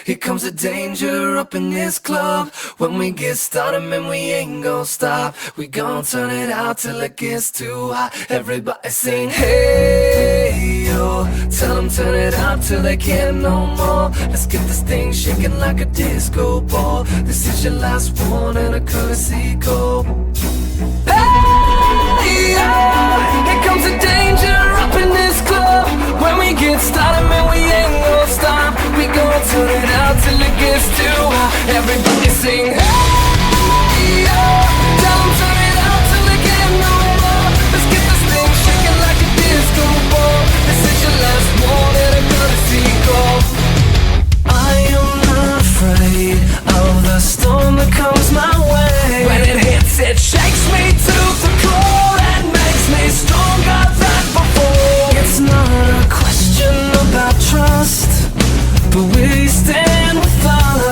Here comes the danger up in this club. When we get started, man, we ain't gon' stop. We gon' turn it out till it gets too hot. Everybody sing, hey, yo. Tell them turn it up till they can't no more. Let's get this thing shaking like a disco ball. This is your last one and a courtesy call. Hey, yo. Here comes the danger up in this club. When we get started, man, we ain't gon' stop. We gon' turn it out till it gets too hot. Everybody sing, hey, yo. Tell them turn it out till they can't no more. Let's get this thing shaking like a disco ball. This is your last one and a courtesy call. I am not afraid of the storm that comes my way. When it hits, it shakes me to the core and makes me stronger than before. It's not a question about trust, but we stand with us.